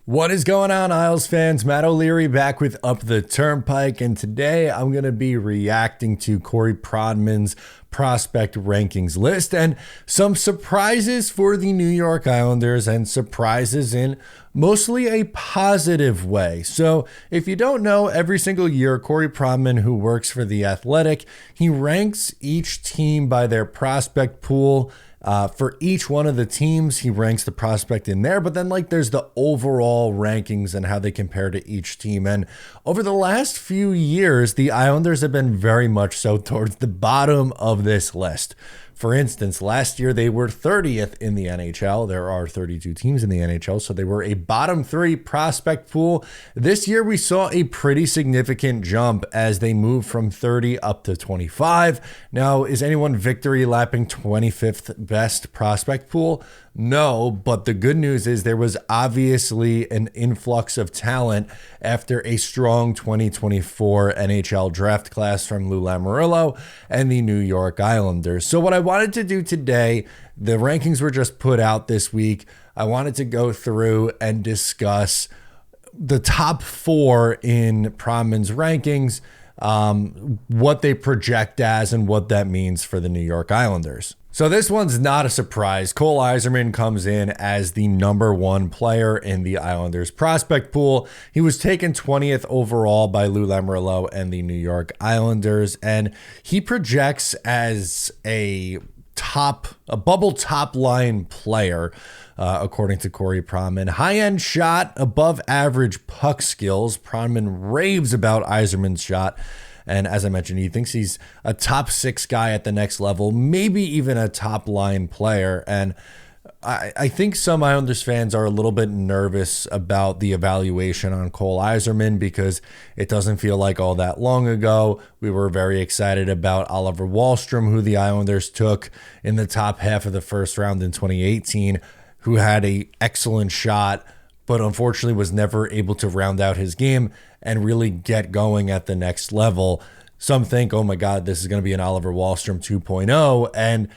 What is going on, Isles fans? Matt O'Leary back with Up the Turnpike, and today I'm going to be reacting to Corey Prodman's prospect rankings list and some surprises for the New York Islanders, and surprises in mostly a positive way. So if you don't know, every single year, Corey Prodman, who works for The Athletic, he ranks each team by their prospect pool. For each one of the teams, he ranks the prospect in there, but then there's the overall rankings and how they compare to each team. And over the last few years, the Islanders have been very much so towards the bottom of this list. For instance, last year they were 30th in the NHL. There are 32 teams in the NHL, so they were a bottom three prospect pool. This year we saw a pretty significant jump as they moved from 30 up to 25. Now, is anyone victory lapping 25th best prospect pool? No, but the good news is there was obviously an influx of talent after a strong 2024 NHL draft class from Lou Lamoriello and the New York Islanders. So what I wanted to do today, the rankings were just put out this week. I wanted to go through and discuss the top four in Prodman's rankings, what they project as and what that means for the New York Islanders. So this one's not a surprise. Cole Eiserman comes in as the number one player in the Islanders prospect pool. He was taken 20th overall by Lou Lamoriello and the New York Islanders, and he projects as a bubble top line player, according to Corey Prodman. High-end shot, above average puck skills. Prodman raves about Eiserman's shot. And as I mentioned, he thinks he's a top six guy at the next level, maybe even a top line player. And I think some Islanders fans are a little bit nervous about the evaluation on Cole Eiserman because it doesn't feel like all that long ago. We were very excited about Oliver Wahlstrom, who the Islanders took in the top half of the first round in 2018, who had an excellent shot, but unfortunately was never able to round out his game and really get going at the next level. Some think, oh my God, this is going to be an Oliver Wahlstrom 2.0, and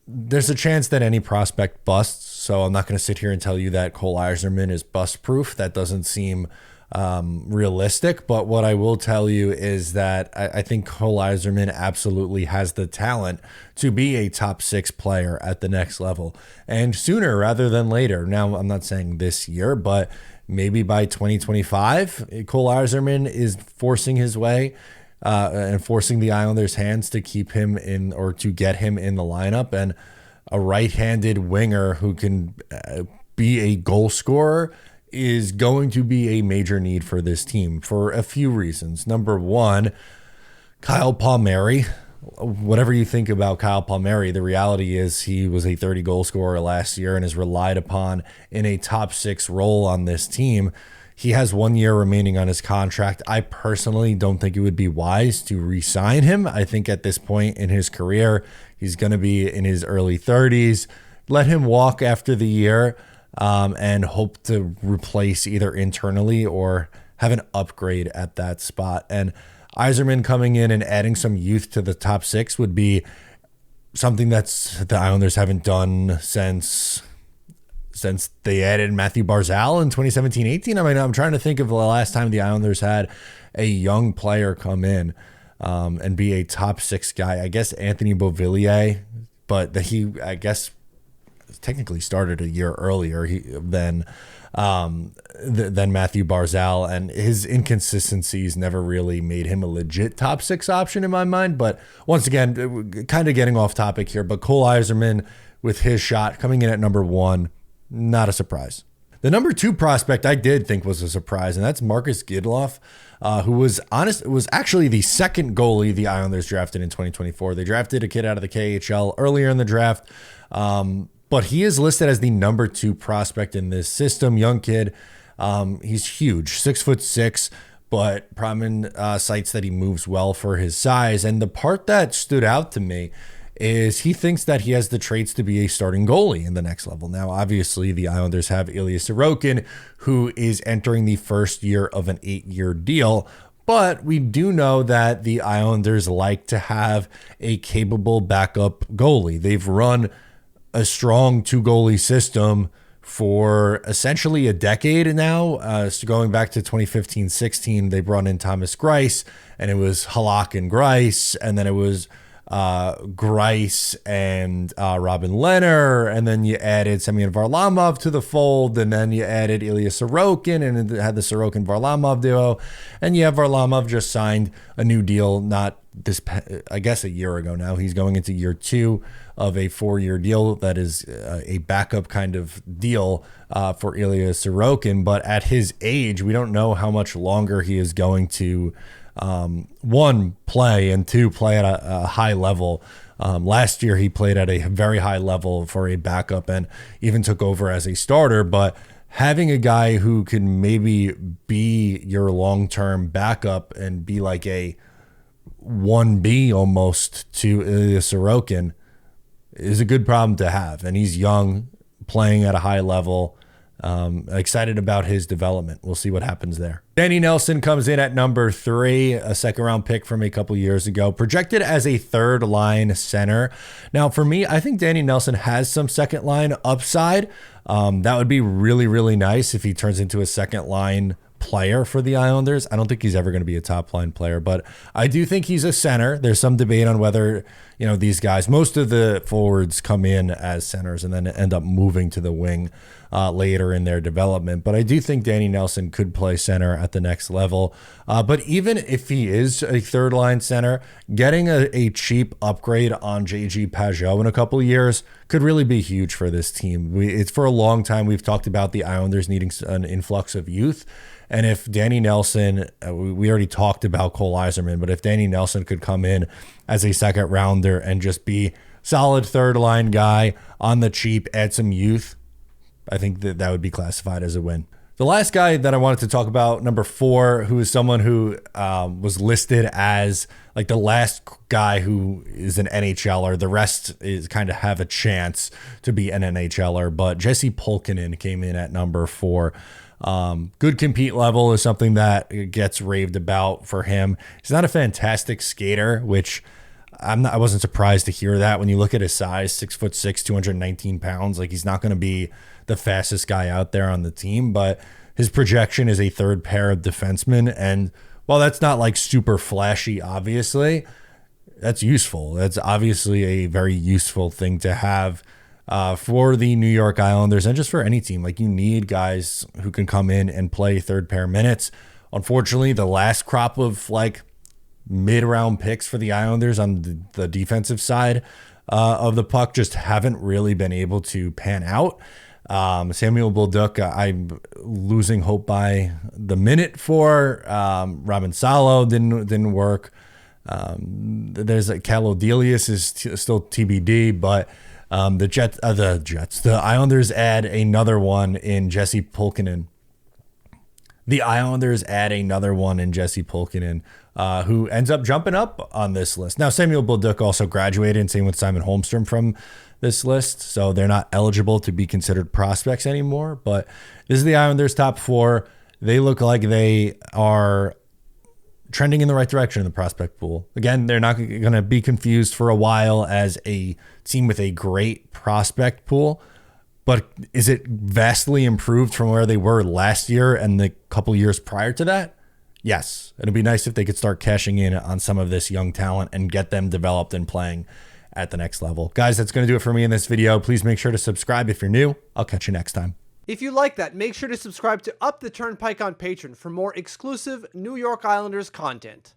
there's a chance that any prospect busts. So I'm not going to sit here and tell you that Cole Eiserman is bust proof. That doesn't seem realistic. But what I will tell you is that I think Cole Eiserman absolutely has the talent to be a top six player at the next level, and sooner rather than later. Now, I'm not saying this year, but maybe by 2025, Cole Eiserman is forcing his way and forcing the Islanders' hands to keep him in, or to get him in the lineup. And a right-handed winger who can be a goal scorer is going to be a major need for this team for a few reasons. Number one, Kyle Palmieri. Whatever you think about Kyle Palmieri, the reality is he was a 30 goal scorer last year and is relied upon in a top six role on this team. He has 1 year remaining on his contract. I personally don't think it would be wise to re-sign him. I think at this point in his career, he's going to be in his early 30s. Let him walk after the year and hope to replace either internally or have an upgrade at that spot. And Eiserman coming in and adding some youth to the top six would be something that's the Islanders haven't done since they added Matthew Barzal in 2017-18. I mean, I'm trying to think of the last time the Islanders had a young player come in and be a top six guy. I guess Anthony Beauvillier, but he, I guess, technically started a year earlier than Matthew Barzal, and his inconsistencies never really made him a legit top six option in my mind. But once again, kind of getting off topic here, but Cole Eiserman with his shot coming in at number one, not a surprise. The number two prospect I did think was a surprise, and that's Marcus Gidloff, who was actually the second goalie the Islanders drafted in 2024. They drafted a kid out of the KHL earlier in the draft, but he is listed as the number two prospect in this system. Young kid. He's huge, 6'6", but Prodman cites that he moves well for his size. And the part that stood out to me is he thinks that he has the traits to be a starting goalie in the next level. Now, obviously, the Islanders have Ilya Sorokin, who is entering the first year of an 8-year deal. But we do know that the Islanders like to have a capable backup goalie. They've run a strong two-goalie system for essentially a decade now. So going back to 2015-16, they brought in Thomas Greiss, and it was Halak and Greiss, and then it was Greiss and Robin Lehner, and then you added Semyon Varlamov to the fold, and then you added Ilya Sorokin, and it had the Sorokin-Varlamov duo, and you have Varlamov just signed a new deal, not this, I guess a year ago now. He's going into year 2 of a 4-year deal that is a backup kind of deal for Ilya Sorokin, but at his age, we don't know how much longer he is going to one, play, and two, play at a high level. Last year, he played at a very high level for a backup and even took over as a starter. But having a guy who can maybe be your long-term backup and be like a 1B almost to Ilya Sorokin is a good problem to have. And he's young, playing at a high level. Excited about his development. We'll see what happens there. Danny Nelson comes in at number 3, a second-round pick from a couple years ago, projected as a third-line center. Now, for me, I think Danny Nelson has some second-line upside. That would be really, really nice if he turns into a second-line player for the Islanders. I don't think he's ever going to be a top-line player, but I do think he's a center. There's some debate on whether, these guys, most of the forwards come in as centers and then end up moving to the wing later in their development. But I do think Danny Nelson could play center at the next level. But even if he is a third-line center, getting a cheap upgrade on J.G. Pageau in a couple of years could really be huge for this team. It's for a long time we've talked about the Islanders needing an influx of youth. And if Danny Nelson, we already talked about Cole Eiserman, but if Danny Nelson could come in as a second rounder and just be solid third line guy on the cheap, add some youth, I think that would be classified as a win. The last guy that I wanted to talk about, number 4, who is someone who was listed as like the last guy who is an NHLer. The rest is kind of have a chance to be an NHLer, but Jesse Pulkkinen came in at number 4. Good compete level is something that gets raved about for him. He's not a fantastic skater, which I wasn't surprised to hear that when you look at his size, 6'6", 219 pounds. Like, he's not going to be the fastest guy out there on the team, but his projection is a third pair of defensemen. And while that's not like super flashy, obviously, that's useful. That's obviously a very useful thing to have for the New York Islanders and just for any team. Like, you need guys who can come in and play third pair minutes. Unfortunately, the last crop of like mid-round picks for the Islanders on the defensive side of the puck just haven't really been able to pan out. Samuel Bolduc, I'm losing hope by the minute for. Robin Salo didn't work. There's Kalodelius is still TBD, but the Islanders add another one in Jesse Pulkkinen. The Islanders add another one in Jesse Pulkkinen, who ends up jumping up on this list. Now, Samuel Bolduc also graduated, and same with Simon Holmstrom from this list, so they're not eligible to be considered prospects anymore. But this is the Islanders' top 4. They look like they are trending in the right direction in the prospect pool. Again, they're not going to be confused for a while as a team with a great prospect pool, but is it vastly improved from where they were last year and the couple years prior to that? Yes. It'd be nice if they could start cashing in on some of this young talent and get them developed and playing at the next level. Guys, that's going to do it for me in this video. Please make sure to subscribe if you're new. I'll catch you next time. If you like that, make sure to subscribe to Up the Turnpike on Patreon for more exclusive New York Islanders content.